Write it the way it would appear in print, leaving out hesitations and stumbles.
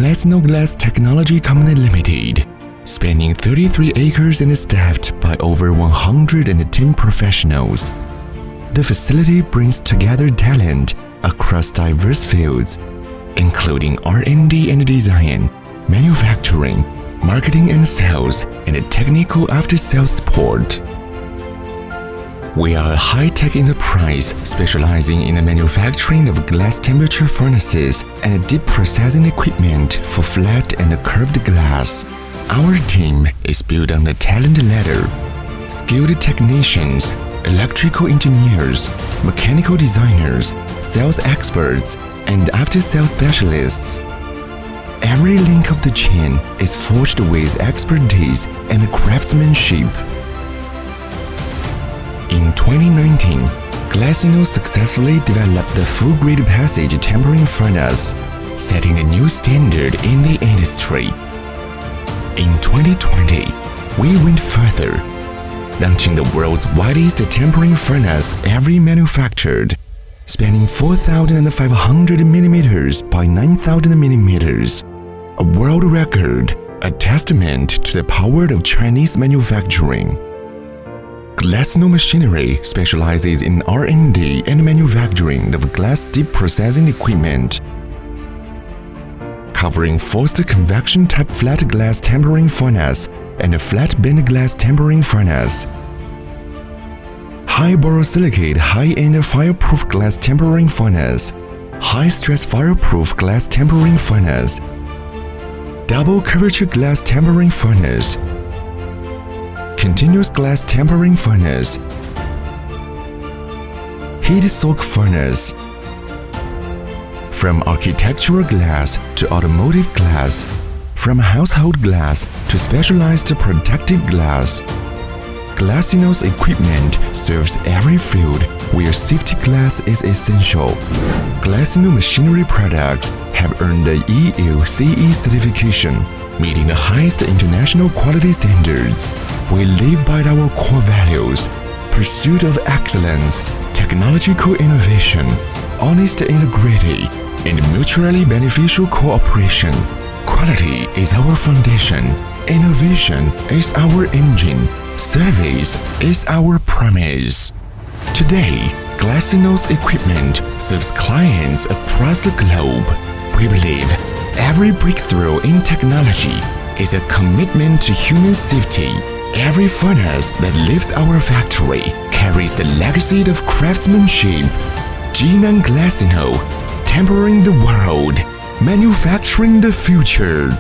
Glassino Glass Technology Company Limited, spanning 33 acres and staffed by over 110 professionals. The facility brings together talent across diverse fields, including R&D and design, manufacturing, marketing and sales, and technical after-sales support. We are a high-tech enterprise specializing in the manufacturing of glass temperature furnaces and deep processing equipment for flat and curved glass. Our team is built on the talent ladder. Skilled technicians, electrical engineers, mechanical designers, sales experts, and after-sales specialists. Every link of the chain is forged with expertise and craftsmanship. In 2019, Glassino successfully developed the full-grade passage tempering furnace, setting a new standard in the industry. In 2020, we went further, launching the world's widest tempering furnace ever manufactured, spanning 4,500 mm by 9,000 mm, a world record, a testament to the power of Chinese manufacturing. Glassino Machinery specializes in R&D and manufacturing of glass deep processing equipment, covering forced convection type flat glass tempering furnace and a flat bend glass tempering furnace, high borosilicate high-end fireproof glass tempering furnace, high-stress fireproof glass tempering furnace, double curvature glass tempering furnace, continuous glass tempering furnace, heat soak furnace. From architectural glass to automotive glass, from household glass to specialized protective glass, Glassino's equipment serves every field where safety glass is essential. Glassino Machinery products have earned the EU CE certification, meeting the highest international quality standards. We live by our core values: pursuit of excellence, technological innovation, honest integrity, and mutually beneficial cooperation. Quality is our foundation. Innovation is our engine. Service is our promise. Today, Glassino's equipment serves clients across the globe. We believe every breakthrough in technology is a commitment to human safety. Every furnace that leaves our factory carries the legacy of craftsmanship. Jinan Glassino, tempering the world, manufacturing the future.